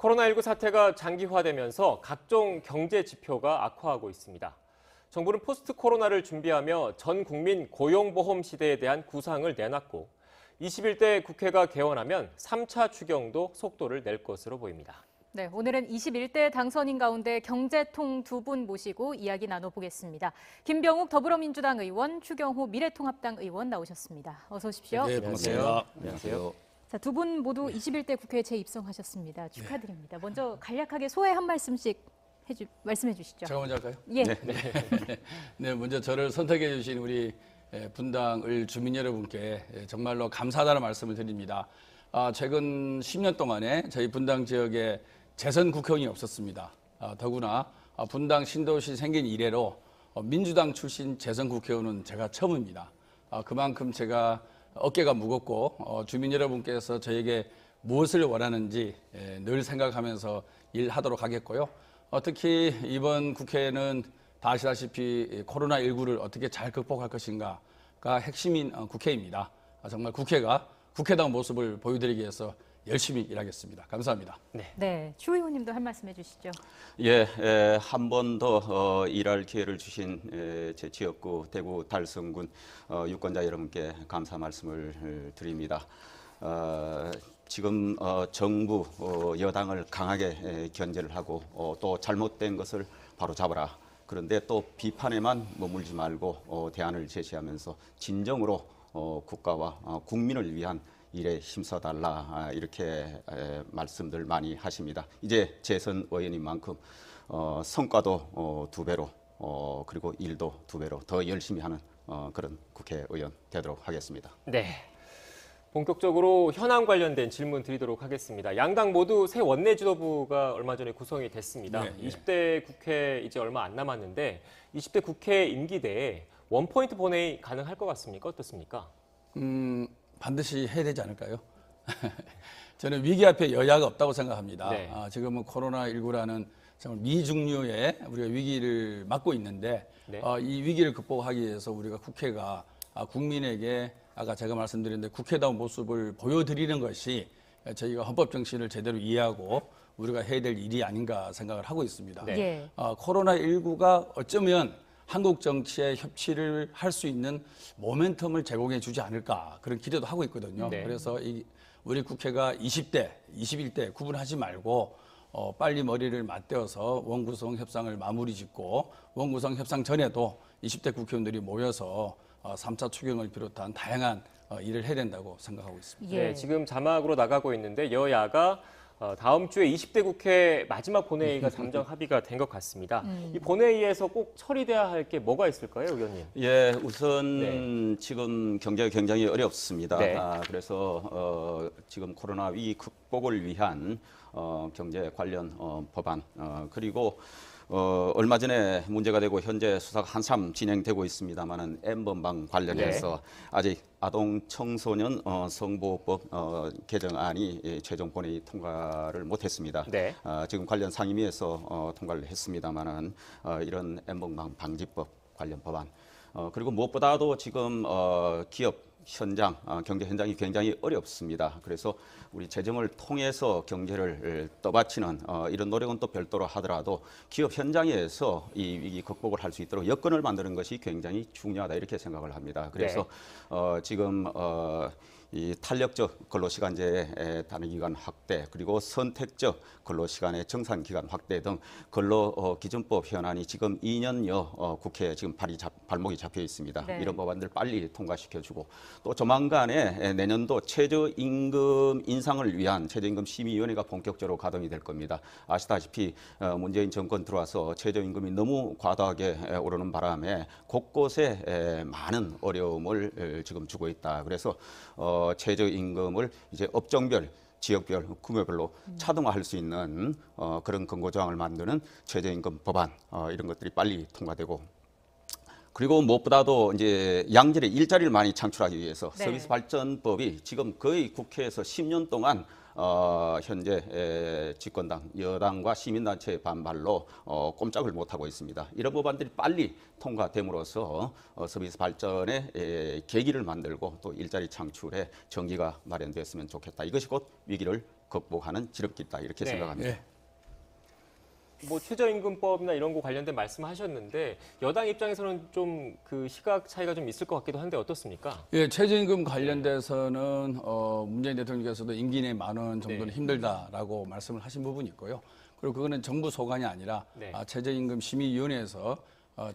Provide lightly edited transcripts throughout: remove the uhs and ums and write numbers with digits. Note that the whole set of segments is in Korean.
코로나19 사태가 장기화되면서 각종 경제 지표가 악화하고 있습니다. 정부는 포스트 코로나를 준비하며 전 국민 고용보험 시대에 대한 구상을 내놨고 21대 국회가 개원하면 3차 추경도 속도를 낼 것으로 보입니다. 네, 오늘은 21대 당선인 가운데 경제통 두 분 모시고 이야기 나눠보겠습니다. 김병욱 더불어민주당 의원, 추경호 미래통합당 의원 나오셨습니다. 어서 오십시오. 네, 반갑습니다. 안녕하세요. 자, 두 분 모두 21대 국회에 재입성하셨습니다. 축하드립니다. 먼저 간략하게 소회 한 말씀씩 말씀해 주시죠. 제가 먼저 할까요? 예. 네, 먼저 저를 선택해 주신 우리 분당을 주민 여러분께 정말로 감사하다는 말씀을 드립니다. 최근 10년 동안에 저희 분당 지역에 재선 국회의원이 없었습니다. 더구나 분당 신도시 생긴 이래로 민주당 출신 재선 국회의원은 제가 처음입니다. 그만큼 제가 어깨가 무겁고 주민 여러분께서 저에게 무엇을 원하는지 늘 생각하면서 일하도록 하겠고요. 특히 이번 국회는 다 아시다시피 코로나19를 어떻게 잘 극복할 것인가가 핵심인 국회입니다. 정말 국회가 국회다운 모습을 보여드리기 위해서 열심히 일하겠습니다. 감사합니다. 네, 추 의원님도 한 말씀 해주시죠. 예, 한 번 더 일할 기회를 주신 제 지역구 대구 달성군 유권자 여러분께 감사 말씀을 드립니다. 지금 정부 여당을 강하게 견제를 하고 또 잘못된 것을 바로 잡아라. 그런데 또 비판에만 머물지 말고 대안을 제시하면서 진정으로 국가와 국민을 위한 일에 힘써달라 이렇게 말씀들 많이 하십니다. 이제 재선 의원인 만큼 성과도 두 배로 그리고 일도 두 배로 더 열심히 하는 그런 국회의원 되도록 하겠습니다. 네. 본격적으로 현안 관련된 질문 드리도록 하겠습니다. 양당 모두 새 원내 지도부가 얼마 전에 구성이 됐습니다. 네, 네. 20대 국회 이제 얼마 안 남았는데 20대 국회 임기 내에 원포인트 본회의 가능할 것 같습니까? 어떻습니까? 반드시 해야 되지 않을까요? 저는 위기 앞에 여야가 없다고 생각합니다. 네. 지금은 코로나19라는 정말 미중류의 우리가 위기를 맞고 있는데 네. 이 위기를 극복하기 위해서 우리가 국회가 국민에게 아까 제가 말씀드렸는데 국회다운 모습을 보여드리는 것이 저희가 헌법 정신을 제대로 이해하고 우리가 해야 될 일이 아닌가 생각을 하고 있습니다. 네. 예. 코로나19가 어쩌면 한국 정치에 협치를 할 수 있는 모멘텀을 제공해 주지 않을까 그런 기대도 하고 있거든요. 네. 그래서 우리 국회가 20대, 21대 구분하지 말고 빨리 머리를 맞대어서 원구성 협상을 마무리 짓고 원구성 협상 전에도 20대 국회의원들이 모여서 3차 추경을 비롯한 다양한 일을 해야 된다고 생각하고 있습니다. 예. 네, 지금 자막으로 나가고 있는데 여야가 다음 주에 20대 국회 마지막 본회의가 잠정 합의가 된 것 같습니다. 이 본회의에서 꼭 처리돼야 할 게 뭐가 있을까요, 의원님? 예, 우선 지금 경제가 굉장히 어렵습니다. 네. 그래서 지금 코로나 위기 극복을 위한 경제 관련 법안 그리고 얼마 전에 문제가 되고 현재 수사가 한참 진행되고 있습니다만은 N번방 관련해서 아직 아동 청소년 성보호법 개정안이 최종 본회의 통과를 못했습니다. 네. 지금 관련 상임위에서 통과를 했습니다만은 이런 N번방 방지법 관련 법안 그리고 무엇보다도 지금 기업 현장, 경제 현장이 굉장히 어렵습니다. 그래서 우리 재정을 통해서 경제를 떠받치는 이런 노력은 또 별도로 하더라도 기업 현장에서 이 위기 극복을 할 수 있도록 여건을 만드는 것이 굉장히 중요하다 이렇게 생각을 합니다. 그래서 지금 이 탄력적 근로시간제의 단위기간 확대 그리고 선택적 근로시간의 정산기간 확대 등 근로기준법 현안이 지금 2년여 국회에 지금 발목이 잡혀 있습니다. 네. 이런 법안들 빨리 통과시켜주고 또 조만간에 내년도 최저임금 인상을 위한 최저임금 심의위원회가 본격적으로 가동이 될 겁니다. 아시다시피 문재인 정권 들어와서 최저임금이 너무 과다하게 오르는 바람에 곳곳에 많은 어려움을 지금 주고 있다. 그래서 최저임금을 이제 업종별, 지역별, 규모별로 차등화할 수 있는 그런 근거 조항을 만드는 최저임금 법안 이런 것들이 빨리 통과되고 그리고 무엇보다도 이제 양질의 일자리를 많이 창출하기 위해서 네. 서비스 발전법이 지금 거의 국회에서 10년 동안 현재 집권당, 여당과 시민단체의 반발로 꼼짝을 못하고 있습니다. 이런 법안들이 빨리 통과됨으로써 서비스 발전의 계기를 만들고 또 일자리 창출에 전기가 마련됐으면 좋겠다. 이것이 곧 위기를 극복하는 지름길이 있다 이렇게 네. 생각합니다. 예. 뭐 최저임금법이나 이런 거 관련된 말씀하셨는데 여당 입장에서는 좀 그 시각 차이가 좀 있을 것 같기도 한데 어떻습니까? 예, 최저임금 관련돼서는 문재인 대통령께서도 임기 내 10,000원 정도는 네. 힘들다라고 말씀을 하신 부분이 있고요. 그리고 그거는 정부 소관이 아니라 네. 최저임금 심의위원회에서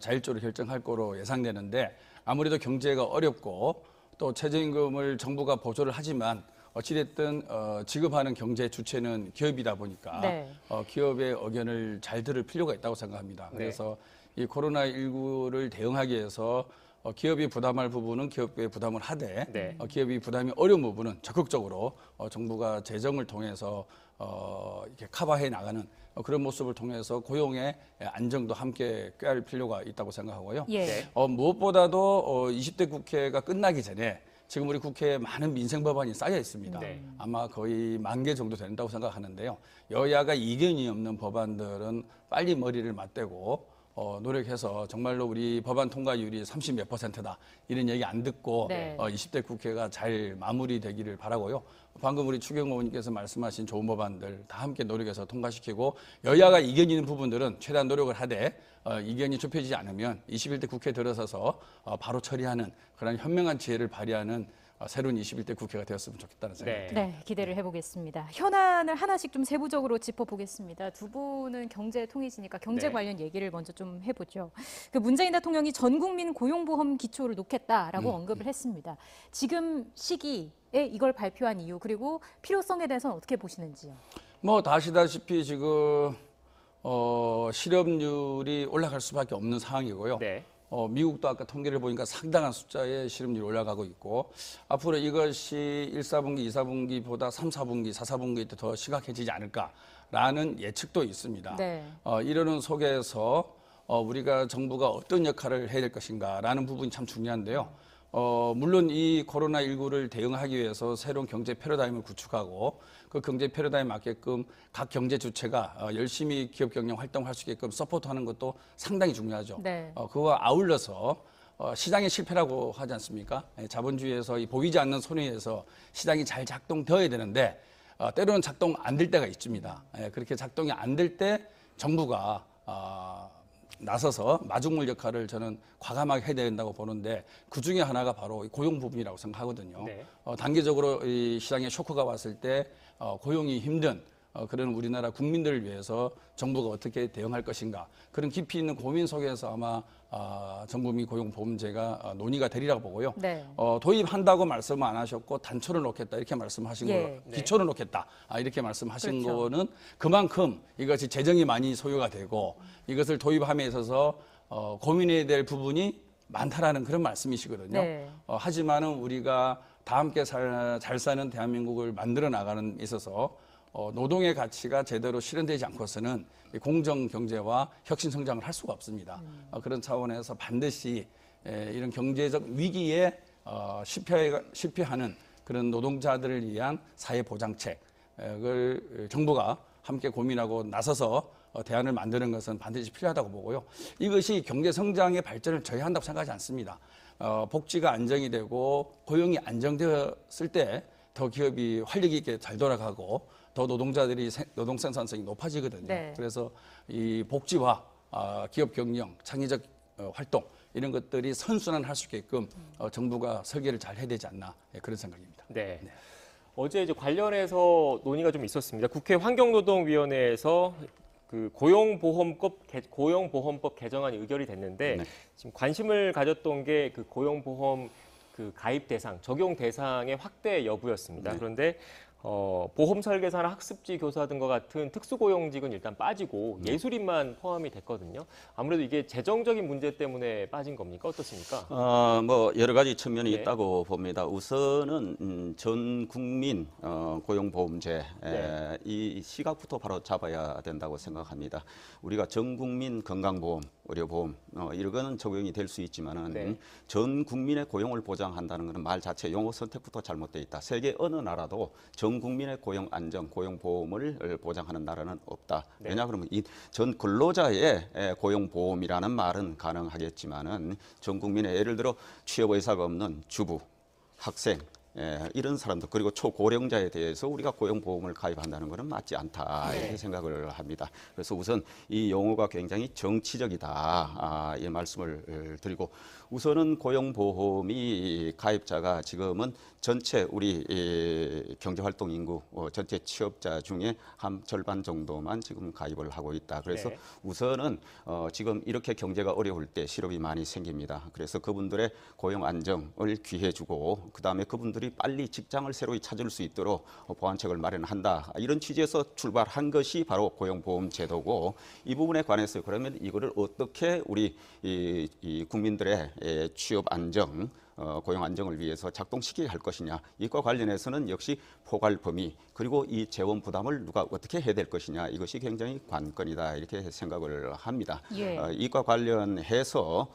자율적으로 결정할 거로 예상되는데 아무래도 경제가 어렵고 또 최저임금을 정부가 보조를 하지만 어찌됐든 지급하는 경제 주체는 기업이다 보니까 네. 기업의 의견을 잘 들을 필요가 있다고 생각합니다. 네. 그래서 이 코로나19를 대응하기 위해서 기업이 부담할 부분은 기업에 부담을 하되 네. 기업이 부담이 어려운 부분은 적극적으로 정부가 재정을 통해서 이렇게 커버해 나가는 그런 모습을 통해서 고용의 안정도 함께 꾀할 필요가 있다고 생각하고요. 예. 네. 무엇보다도 20대 국회가 끝나기 전에 지금 우리 국회에 많은 민생 법안이 쌓여 있습니다. 네. 아마 거의 10,000개 정도 된다고 생각하는데요. 여야가 이견이 없는 법안들은 빨리 머리를 맞대고 노력해서 정말로 우리 법안 통과율이 30 몇 %다 이런 얘기 안 듣고 네. 20대 국회가 잘 마무리되기를 바라고요. 방금 우리 추경호 의원님께서 말씀하신 좋은 법안들 다 함께 노력해서 통과시키고 여야가 이견이 있는 부분들은 최대한 노력을 하되 이견이 좁혀지지 않으면 21대 국회에 들어서서 바로 처리하는 그런 현명한 지혜를 발휘하는 새로운 21대 국회가 되었으면 좋겠다는 생각입니다. 네, 기대를 해보겠습니다. 현안을 하나씩 좀 세부적으로 짚어보겠습니다. 두 분은 경제 통이시니까 경제 네. 관련 얘기를 먼저 좀 해보죠. 그 문재인 대통령이 전 국민 고용보험 기초를 놓겠다라고 언급을 했습니다. 지금 시기에 이걸 발표한 이유 그리고 필요성에 대해서는 어떻게 보시는지요? 뭐 다 아시다시피 지금 실업률이 올라갈 수밖에 없는 상황이고요. 네. 미국도 아까 통계를 보니까 상당한 숫자의 실업률이 올라가고 있고 앞으로 이것이 1, 4분기, 2, 4분기보다 3, 4분기, 4, 4분기 때 더 심각해지지 않을까라는 예측도 있습니다. 네. 이러는 속에서 우리가 정부가 어떤 역할을 해야 될 것인가라는 부분이 참 중요한데요. 물론 이 코로나19를 대응하기 위해서 새로운 경제 패러다임을 구축하고 그 경제 패러다임에 맞게끔 각 경제 주체가 열심히 기업 경영 활동할 수 있게끔 서포트하는 것도 상당히 중요하죠. 네. 그와 아울러서 시장의 실패라고 하지 않습니까? 자본주의에서 이 보이지 않는 손해에서 시장이 잘 작동되어야 되는데 때로는 작동 안 될 때가 있습니다. 그렇게 작동이 안 될 때 정부가 나서서 마중물 역할을 저는 과감하게 해야 된다고 보는데 그 중에 하나가 바로 고용 부분이라고 생각하거든요. 네. 단기적으로 이 시장에 쇼크가 왔을 때 고용이 힘든 그런 우리나라 국민들을 위해서 정부가 어떻게 대응할 것인가 그런 깊이 있는 고민 속에서 아마 전국민 고용보험제가 논의가 되리라고 보고요. 네. 도입한다고 말씀 안 하셨고 단초를 놓겠다 이렇게 말씀하신 예. 거, 기초를 놓겠다 이렇게 말씀하신 그렇죠. 거는 그만큼 이것이 재정이 많이 소요가 되고 이것을 도입함에 있어서 고민해야 될 부분이 많다라는 그런 말씀이시거든요. 네. 하지만은 우리가 다 함께 잘 사는 대한민국을 만들어 나가는 데 있어서 노동의 가치가 제대로 실현되지 않고서는 공정 경제와 혁신 성장을 할 수가 없습니다. 그런 차원에서 반드시 이런 경제적 위기에 실패하는 그런 노동자들을 위한 사회 보장책을 정부가 함께 고민하고 나서서 대안을 만드는 것은 반드시 필요하다고 보고요. 이것이 경제 성장의 발전을 저해한다고 생각하지 않습니다. 복지가 안정이 되고 고용이 안정되었을 때 더 기업이 활력 있게 잘 돌아가고 더 노동자들이 노동 생산성이 높아지거든요. 네. 그래서 이 복지와 기업 경영, 창의적 활동 이런 것들이 선순환할 수 있게끔 정부가 설계를 잘 해야 되지 않나 그런 생각입니다. 네. 어제 이제 관련해서 논의가 좀 있었습니다. 국회 환경노동위원회에서 그 고용보험법 개정안이 의결이 됐는데 네. 지금 관심을 가졌던 게 그 고용보험 그 가입 대상, 적용 대상의 확대 여부였습니다. 네. 그런데 보험 설계사나 학습지 교사 등과 같은 특수고용직은 일단 빠지고 예술인만 포함이 됐거든요. 아무래도 이게 재정적인 문제 때문에 빠진 겁니까? 어떻습니까? 뭐 여러 가지 측면이 네. 있다고 봅니다. 우선은 전 국민 고용보험제 네. 이 시각부터 바로 잡아야 된다고 생각합니다. 우리가 전 국민 건강보험, 의료보험 이거는 적용이 될 수 있지만은 네. 전 국민의 고용을 보장한다는 것은 말 자체 용어 선택부터 잘못돼 있다. 세계 어느 나라도 전 국민의 고용 안정, 고용보험을 보장하는 나라는 없다. 네. 왜냐 그러면 이 전 근로자의 고용보험이라는 말은 가능하겠지만은 전 국민의 예를 들어 취업 의사가 없는 주부, 학생, 이런 사람들 그리고 초고령자에 대해서 우리가 고용보험을 가입한다는 것은 맞지 않다 이렇게 생각을 합니다. 그래서 우선 이 용어가 굉장히 정치적이다 이 말씀을 드리고 우선은 고용보험이 가입자가 지금은 전체 우리 경제활동 인구 전체 취업자 중에 한 절반 정도만 지금 가입을 하고 있다. 그래서 네. 우선은 지금 이렇게 경제가 어려울 때 실업이 많이 생깁니다. 그래서 그분들의 고용 안정을 기해주고 그다음에 그분들이 빨리 직장을 새로이 찾을 수 있도록 보완책을 마련한다. 이런 취지에서 출발한 것이 바로 고용보험 제도고 이 부분에 관해서 그러면 이거를 어떻게 우리 이 국민들의 취업 안정 고용 안정을 위해서 작동시키게 할 것이냐 이과 관련해서는 역시 포괄 범위 그리고 이 재원 부담을 누가 어떻게 해야 될 것이냐 이것이 굉장히 관건이다 이렇게 생각을 합니다. 예. 이과 관련해서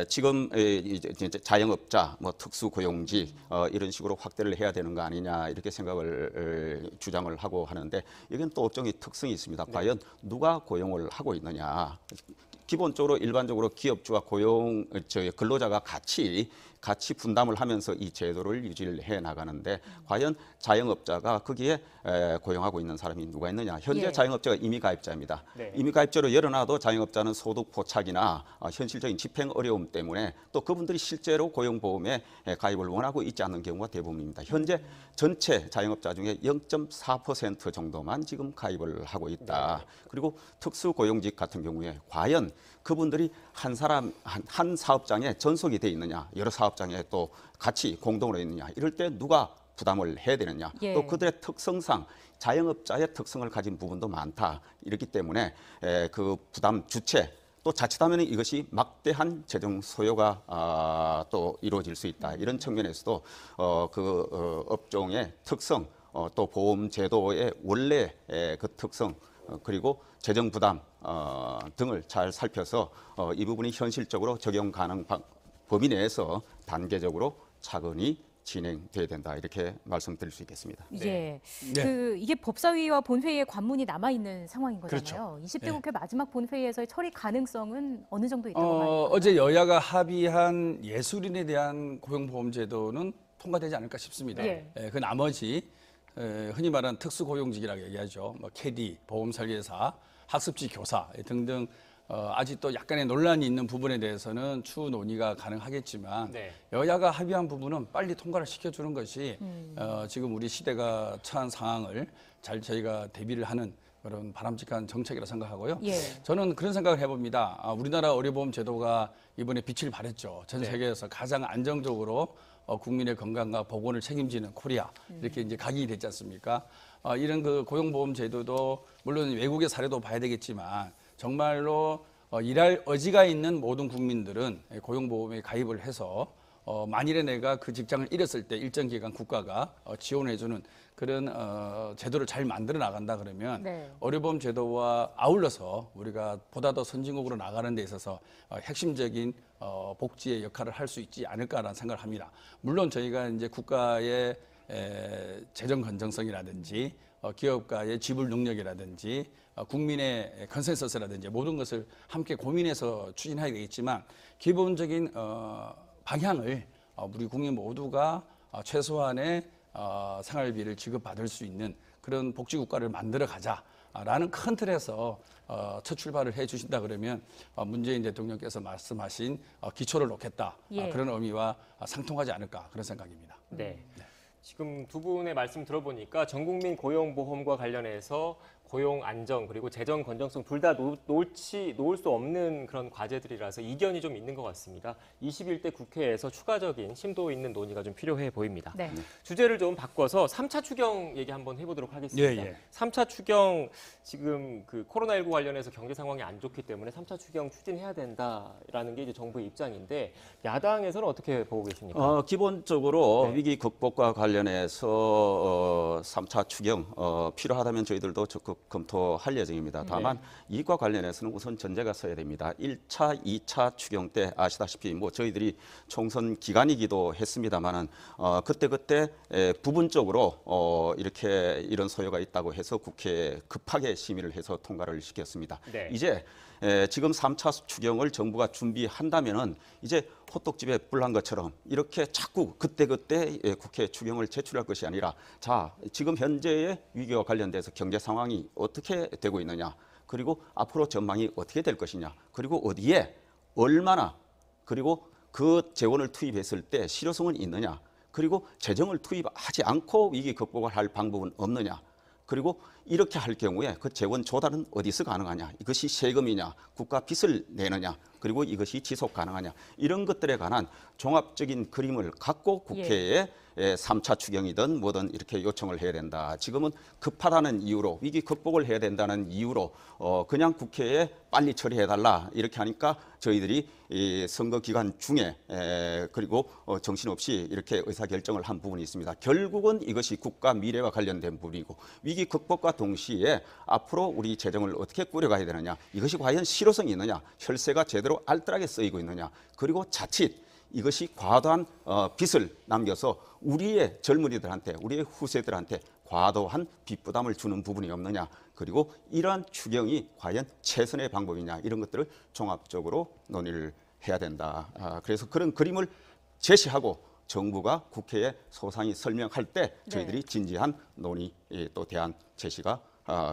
지금 이제 자영업자, 뭐 특수고용직 이런 식으로 확대를 해야 되는 거 아니냐 이렇게 생각을 주장을 하고 하는데 이건 또 업종의 특성이 있습니다. 과연 누가 고용을 하고 있느냐? 기본적으로 일반적으로 기업주와 근로자가 같이 분담을 하면서 이 제도를 유지를 해 나가는데 과연 자영업자가 거기에 고용하고 있는 사람이 누가 있느냐. 현재 예. 자영업자가 임의 가입자입니다. 네. 임의 가입자로 열어놔도 자영업자는 소득 포착이나 현실적인 집행 어려움 때문에 또 그분들이 실제로 고용보험에 가입을 원하고 있지 않는 경우가 대부분입니다. 현재 전체 자영업자 중에 0.4% 정도만 지금 가입을 하고 있다. 그리고 특수고용직 같은 경우에 과연 그분들이 한 사업장에 전속이 돼 있느냐, 여러 사업장에 또 같이 공동으로 있느냐, 이럴 때 누가 부담을 해야 되느냐, 예. 또 그들의 특성상 자영업자의 특성을 가진 부분도 많다. 이렇기 때문에 그 부담 주체 또 자칫하면 이것이 막대한 재정 소요가 또 이루어질 수 있다. 이런 측면에서도 업종의 특성, 또 보험 제도의 원래 그 특성 그리고 재정 부담 등을 잘 살펴서 이 부분이 현실적으로 적용 가능 범위 내에서 단계적으로 차근히 진행돼야 된다 이렇게 말씀드릴 수 있겠습니다. 예. 네. 이게 법사위와 본회의에 관문이 남아 있는 상황인 거잖아요. 그렇죠. 20대 네. 국회 마지막 본회의에서의 처리 가능성은 어느 정도 있다고 봐요? 어제 여야가 합의한 예술인에 대한 고용보험제도는 통과되지 않을까 싶습니다. 예. 그 나머지 흔히 말하는 특수고용직이라고 얘기하죠. 뭐 캐디, 보험설계사, 학습지 교사 등등 아직도 약간의 논란이 있는 부분에 대해서는 추후 논의가 가능하겠지만 네. 여야가 합의한 부분은 빨리 통과를 시켜주는 것이 지금 우리 시대가 처한 상황을 잘 저희가 대비를 하는 그런 바람직한 정책이라 생각하고요. 예. 저는 그런 생각을 해봅니다. 우리나라 의료보험 제도가 이번에 빛을 발했죠. 전 네. 세계에서 가장 안정적으로 국민의 건강과 보건을 책임지는 코리아 이렇게 이제 각인이 됐지 않습니까? 이런 그 고용보험 제도도 물론 외국의 사례도 봐야 되겠지만 정말로 일할 의지가 있는 모든 국민들은 고용보험에 가입을 해서 만일에 내가 그 직장을 잃었을 때 일정 기간 국가가 지원해주는 그런 제도를 잘 만들어 나간다 그러면 네. 의료보험 제도와 아울러서 우리가 보다 더 선진국으로 나가는 데 있어서 핵심적인 복지의 역할을 할 수 있지 않을까라는 생각을 합니다. 물론 저희가 이제 국가의 재정 건전성이라든지 기업가의 지불 능력이라든지 국민의 컨센서스라든지 모든 것을 함께 고민해서 추진해야 되겠지만 기본적인 방향을 우리 국민 모두가 최소한의 생활비를 지급받을 수 있는 그런 복지국가를 만들어 가자라는 큰 틀에서 첫 출발을 해 주신다 그러면 문재인 대통령께서 말씀하신 기초를 놓겠다 예. 그런 의미와 상통하지 않을까 그런 생각입니다. 네. 지금 두 분의 말씀 들어보니까 전국민 고용보험과 관련해서 고용 안정 그리고 재정 건전성 둘 다 놓을 수 없는 그런 과제들이라서 이견이 좀 있는 것 같습니다. 21대 국회에서 추가적인 심도 있는 논의가 좀 필요해 보입니다. 네. 주제를 좀 바꿔서 3차 추경 얘기 한번 해보도록 하겠습니다. 예, 예. 3차 추경 지금 그 코로나19 관련해서 경제 상황이 안 좋기 때문에 3차 추경 추진해야 된다라는 게 이제 정부의 입장인데 야당에서는 어떻게 보고 계십니까? 기본적으로 네. 위기 극복과 관련해서 3차 추경 필요하다면 저희들도 적극 적극 검토할 예정입니다. 다만 이과 관련해서는 우선 전제가 서야 됩니다. 1차, 2차 추경 때 아시다시피 뭐 저희들이 총선 기간이기도 했습니다만은 그때 부분적으로 이렇게 이런 소요가 있다고 해서 국회에 급하게 심의를 해서 통과를 시켰습니다. 네. 이제 지금 3차 추경을 정부가 준비한다면은 이제 호떡집에 불난 것처럼 이렇게 자꾸 그때그때 국회 추경을 제출할 것이 아니라 자, 지금 현재의 위기와 관련돼서 경제 상황이 어떻게 되고 있느냐, 그리고 앞으로 전망이 어떻게 될 것이냐, 그리고 어디에 얼마나, 그리고 그 재원을 투입했을 때 실효성은 있느냐, 그리고 재정을 투입하지 않고 위기 극복을 할 방법은 없느냐, 그리고 이렇게 할 경우에 그 재원 조달은 어디서 가능하냐, 이것이 세금이냐, 국가 빚을 내느냐, 그리고 이것이 지속 가능하냐, 이런 것들에 관한 종합적인 그림을 갖고 국회에 3차 추경이든 뭐든 이렇게 요청을 해야 된다. 지금은 급하다는 이유로, 위기 극복을 해야 된다는 이유로 그냥 국회에 빨리 처리해달라 이렇게 하니까 저희들이 이 선거 기간 중에 그리고 정신없이 이렇게 의사결정을 한 부분이 있습니다. 결국은 이것이 국가 미래와 관련된 부분이고, 위기 극복과 동시에 앞으로 우리 재정을 어떻게 꾸려가야 되느냐, 이것이 과연 실효성이 있느냐, 혈세가 제대로 알뜰하게 쓰이고 있느냐, 그리고 자칫 이것이 과도한 빚을 남겨서 우리의 젊은이들한테, 우리의 후세들한테 과도한 빚 부담을 주는 부분이 없느냐, 그리고 이러한 추경이 과연 최선의 방법이냐, 이런 것들을 종합적으로 논의를 해야 된다. 그래서 그런 그림을 제시하고 정부가 국회에 소상히 설명할 때 저희들이 진지한 논의 또 대안 제시가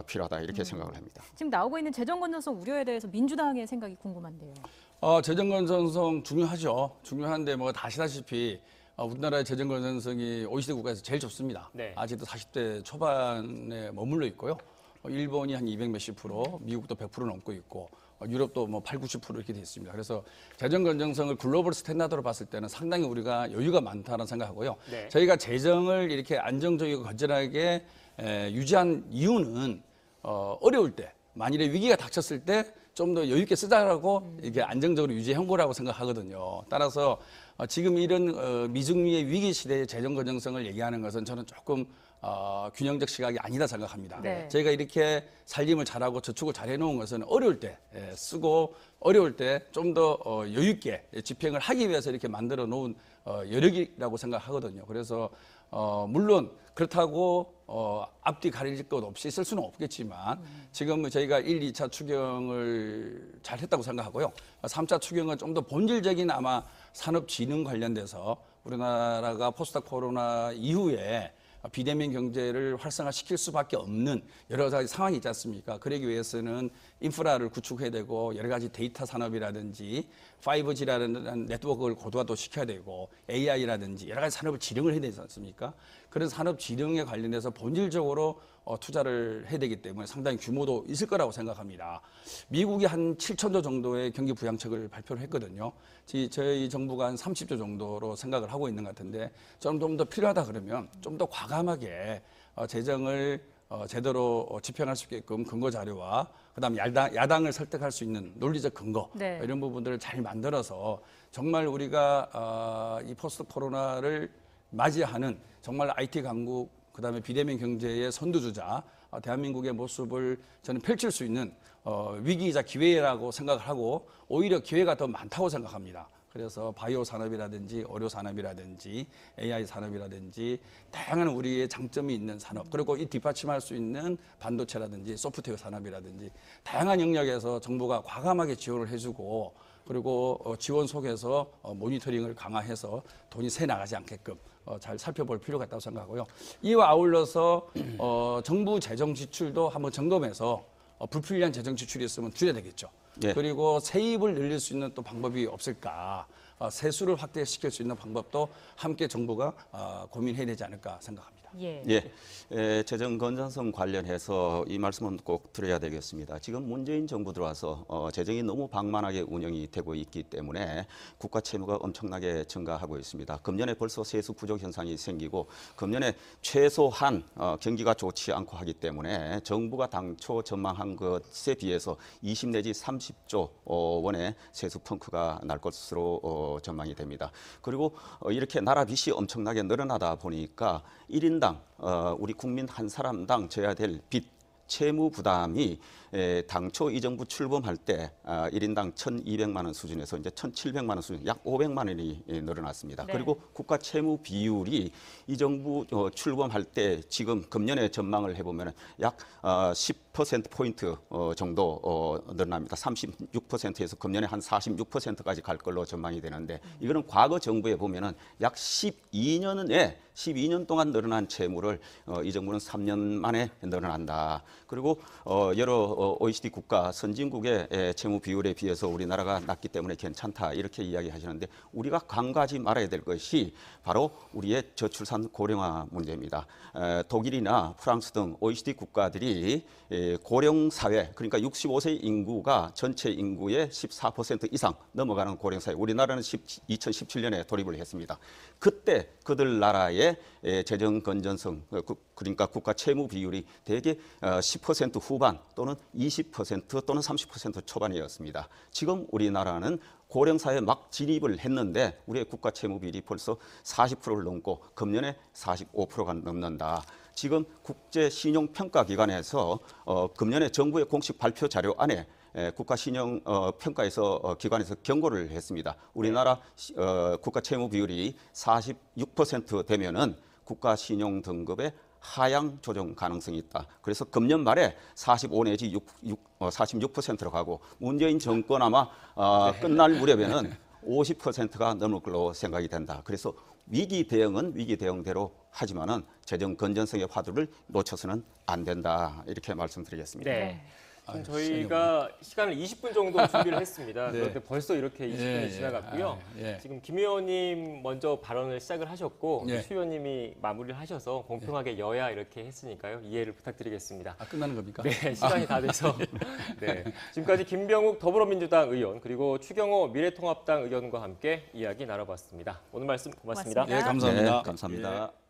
필요하다 이렇게 생각을 합니다. 지금 나오고 있는 재정 건전성 우려에 대해서 민주당의 생각이 궁금한데요. 재정 건전성 중요하죠. 중요한데 뭐 아시다시피 우리나라의 재정 건전성이 OECD 국가에서 제일 좋습니다. 네. 아직도 40대 초반에 머물러 있고요. 일본이 한 200 몇십 프로, 미국도 100% 넘고 있고 유럽도 뭐 8, 90% 이렇게 돼 있습니다. 그래서 재정 건전성을 글로벌 스탠다드로 봤을 때는 상당히 우리가 여유가 많다는 생각하고요. 네. 저희가 재정을 이렇게 안정적이고 건전하게 유지한 이유는 어려울 때, 만일에 위기가 닥쳤을 때 좀 더 여유 있게 쓰자라고 이게 안정적으로 유지한 거라고 생각하거든요. 따라서 지금 이런 미중미의 위기 시대의 재정 건전성을 얘기하는 것은 저는 조금 균형적 시각이 아니다 생각합니다. 네. 저희가 이렇게 살림을 잘하고 저축을 잘 해놓은 것은 어려울 때 쓰고 어려울 때 좀 더 여유 있게 집행을 하기 위해서 이렇게 만들어 놓은 여력이라고 생각하거든요. 그래서 물론 그렇다고 앞뒤 가릴 것 없이 쓸 수는 없겠지만 지금 저희가 1, 2차 추경을 잘 했다고 생각하고요. 3차 추경은 좀 더 본질적인 아마 산업진흥 관련돼서 우리나라가 포스트 코로나 이후에 비대면 경제를 활성화시킬 수밖에 없는 여러 가지 상황이 있지 않습니까? 그러기 위해서는 인프라를 구축해야 되고 여러 가지 데이터 산업이라든지 5G라는 네트워크를 고도화도 시켜야 되고 AI라든지 여러 가지 산업을 지령을 해야 되지 않습니까? 그런 산업 지령에 관련해서 본질적으로 투자를 해야 되기 때문에 상당히 규모도 있을 거라고 생각합니다. 미국이 한 7천조 정도의 경기 부양책을 발표를 했거든요. 저희 정부가 한 30조 정도로 생각을 하고 있는 것 같은데 좀 더 필요하다 그러면 좀 더 과감하게 재정을 제대로 집행할 수 있게끔 근거 자료와 그다음에 야당을 설득할 수 있는 논리적 근거 네. 이런 부분들을 잘 만들어서 정말 우리가 이 포스트 코로나를 맞이하는 정말 IT 강국 그다음에 비대면 경제의 선두주자 대한민국의 모습을 저는 펼칠 수 있는 위기이자 기회라고 생각을 하고 오히려 기회가 더 많다고 생각합니다. 그래서 바이오 산업이라든지 의료 산업이라든지 AI 산업이라든지 다양한 우리의 장점이 있는 산업 그리고 이 뒷받침할 수 있는 반도체라든지 소프트웨어 산업이라든지 다양한 영역에서 정부가 과감하게 지원을 해주고 그리고 지원 속에서 모니터링을 강화해서 돈이 새 나가지 않게끔 잘 살펴볼 필요가 있다고 생각하고요. 이와 아울러서 정부 재정 지출도 한번 점검해서 불필요한 재정 지출이 있으면 줄여야 되겠죠. 예. 그리고 세입을 늘릴 수 있는 또 방법이 없을까? 세수를 확대시킬 수 있는 방법도 함께 정부가 고민해야 되지 않을까 생각합니다. 예. 재정 건전성 관련해서 이 말씀은 꼭 드려야 되겠습니다. 지금 문재인 정부 들어와서 재정이 너무 방만하게 운영이 되고 있기 때문에 국가 채무가 엄청나게 증가하고 있습니다. 금년에 벌써 세수 부족 현상이 생기고 금년에 최소한 경기가 좋지 않고 하기 때문에 정부가 당초 전망한 것에 비해서 20 내지 30조 원의 세수 펑크가 날 것으로 전망이 됩니다. 그리고 이렇게 나라 빚이 엄청나게 늘어나다 보니까 1인당 우리 국민 한 사람당 져야 될 빚 채무 부담이 당초 이 정부 출범할 때 1인당 1,200만 원 수준에서 이제 1,700만 원 수준, 약 500만 원이 늘어났습니다. 네. 그리고 국가 채무 비율이 이 정부 출범할 때 지금 금년의 전망을 해보면 약 10%포인트 정도 늘어납니다. 36%에서 금년에 한 46%까지 갈 걸로 전망이 되는데 이거는 과거 정부에 보면은 약 12년 동안 늘어난 채무를 이 정부는 3년 만에 늘어난다. 그리고 여러 OECD 국가 선진국의 채무 비율에 비해서 우리나라가 낮기 때문에 괜찮다 이렇게 이야기하시는데 우리가 간과하지 말아야 될 것이 바로 우리의 저출산 고령화 문제입니다. 독일이나 프랑스 등 OECD 국가들이 고령 사회, 그러니까 65세 인구가 전체 인구의 14% 이상 넘어가는 고령 사회. 우리나라는 2017년에 돌입을 했습니다. 그때 그들 나라의 재정 건전성, 그러니까 국가 채무 비율이 대개 10% 후반 또는 20% 또는 30% 초반이었습니다. 지금 우리나라는 고령사회에 막 진입을 했는데 우리의 국가 채무 비율이 벌써 40%를 넘고 금년에 45%가 넘는다. 지금 국제신용평가기관에서 금년에 정부의 공식 발표 자료 안에 국가신용평가에서 기관에서 경고를 했습니다. 우리나라 국가 채무 비율이 46% 되면은 국가신용 등급의 하향 조정 가능성이 있다. 그래서 금년 말에 45 내지 46%로 가고 문재인 정권 아마 끝날 무렵에는 50%가 넘을 걸로 생각이 된다. 그래서 위기 대응은 위기 대응대로 하지만은 재정 건전성의 화두를 놓쳐서는 안 된다. 이렇게 말씀드리겠습니다. 네. 지금 저희가 시간을 20분 정도 준비를 했습니다. 네. 그런데 벌써 이렇게 20분이 지나갔고요. 지금 김 의원님 먼저 발언을 시작을 하셨고 추 의원님이 마무리를 하셔서 공평하게 여야 이렇게 했으니까요. 이해를 부탁드리겠습니다. 끝나는 겁니까? 네, 시간이 다 돼서. 네. 지금까지 김병욱 더불어민주당 의원 그리고 추경호 미래통합당 의원과 함께 이야기 나눠봤습니다. 오늘 말씀 고맙습니다. 고맙습니다. 감사합니다. 네, 감사합니다.